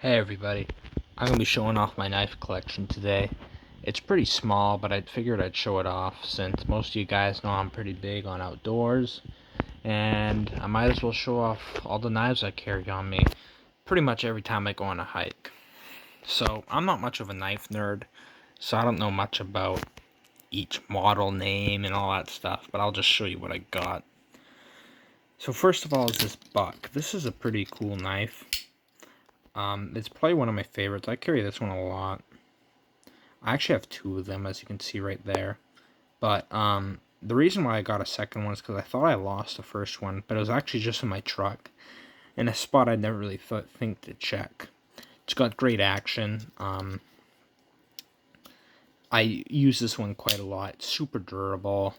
Hey everybody, I'm going to be showing off my knife collection today. It's pretty small, but I figured I'd show it off since most of you guys know I'm pretty big on outdoors, and I might as well show off all the knives I carry on me pretty much every time I go on a hike. So, I'm not much of a knife nerd, so I don't know much about each model name and all that stuff, but I'll just show you what I got. So first of all is this Buck. This is a pretty cool knife. It's probably one of my favorites. I carry this one a lot. I actually have two of them, as you can see right there. But the reason why I got a second one is because I thought I lost the first one, but it was actually just in my truck, in a spot I'd never really think to check. It's got great action. I use this one quite a lot. It's super durable,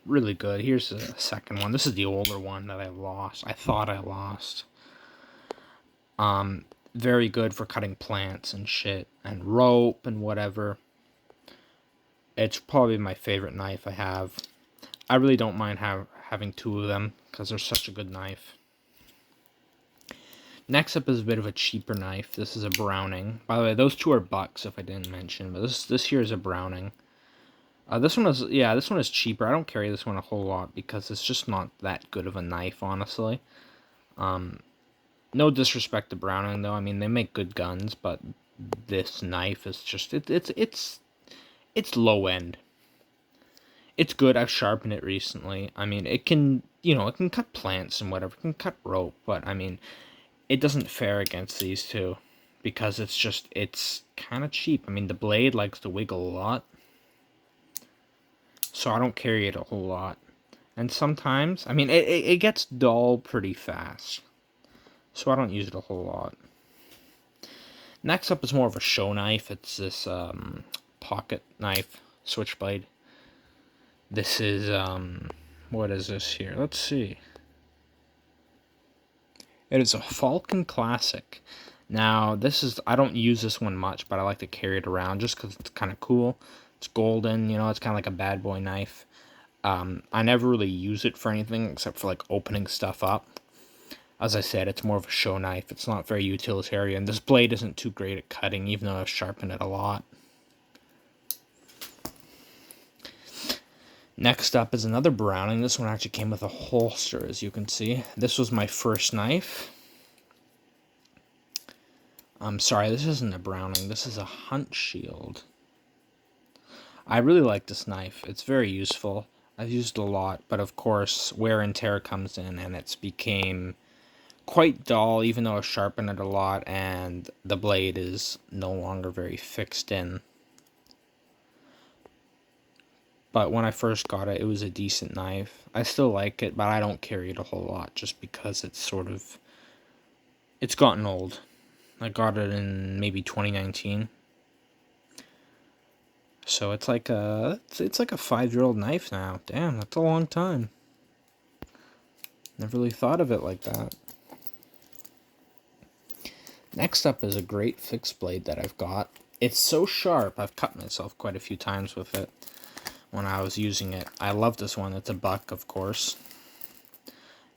really good. Here's the second one. This is the older one that I lost. I thought I lost. Very good for cutting plants and shit, and rope and whatever. It's probably my favorite knife I have. I really don't mind having two of them because they're such a good knife. Next up is a bit of a cheaper knife. This is a Browning. By the way, those two are Bucks if I didn't mention, but this here is a Browning. This one is cheaper. I don't carry this one a whole lot because it's just not that good of a knife, honestly. No disrespect to Browning though. I mean, they make good guns, but this knife is just it's low end. It's good. I've sharpened it recently. I mean, it can cut plants and whatever. It can cut rope, but I mean, it doesn't fare against these two because it's kind of cheap. I mean, the blade likes to wiggle a lot, so I don't carry it a whole lot. And sometimes, I mean, it gets dull pretty fast, so I don't use it a whole lot. Next up is more of a show knife. It's this pocket knife, switchblade. This is, what is this here? Let's see. It is a Falcon Classic. Now, I don't use this one much, but I like to carry it around just because it's kind of cool. It's golden, it's kind of like a bad boy knife. I never really use it for anything except for like opening stuff up. As I said, it's more of a show knife. It's not very utilitarian. This blade isn't too great at cutting, even though I've sharpened it a lot. Next up is another Browning. This one actually came with a holster, as you can see. This was my first knife. I'm sorry, this isn't a Browning. This is a Hunt Shield. I really like this knife. It's very useful. I've used it a lot, but of course, wear and tear comes in, and it's became quite dull, even though I've sharpened it a lot, and the blade is no longer very fixed in. But when I first got it, it was a decent knife. I still like it, but I don't carry it a whole lot just because it's gotten old. I got it in maybe 2019. So it's like a 5-year-old knife now. Damn, that's a long time. Never really thought of it like that. Next up is a great fixed blade that I've got. It's so sharp, I've cut myself quite a few times with it when I was using it. I love this one. It's a Buck, of course.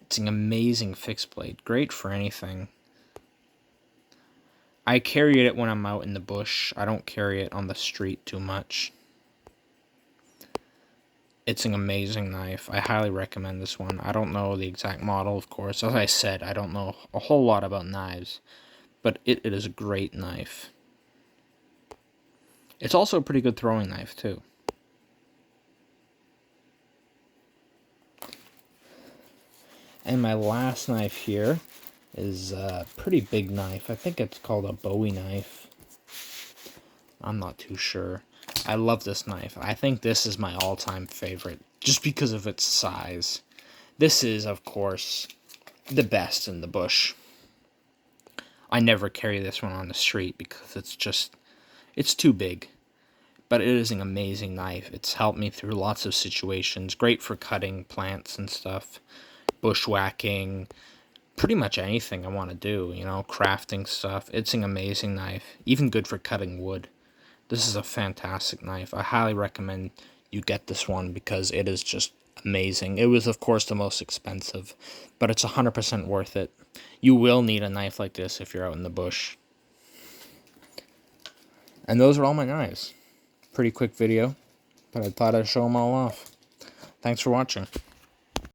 It's an amazing fixed blade. Great for anything. I carry it when I'm out in the bush. I don't carry it on the street too much. It's an amazing knife. I highly recommend this one. I don't know the exact model, of course. As I said, I don't know a whole lot about knives, but it is a great knife. It's also a pretty good throwing knife, too. And my last knife here is a pretty big knife. I think it's called a Bowie knife. I'm not too sure. I love this knife. I think this is my all-time favorite, just because of its size. This is, of course, the best in the bush. I never carry this one on the street because it's too big. But it is an amazing knife. It's helped me through lots of situations. Great for cutting plants and stuff. Bushwhacking, pretty much anything I want to do, crafting stuff. It's an amazing knife. Even good for cutting wood. This is a fantastic knife. I highly recommend you get this one because it is just amazing. It was, of course, the most expensive, but it's 100% worth it. You will need a knife like this if you're out in the bush. And those are all my knives. Pretty quick video, but I thought I'd show them all off. Thanks for watching.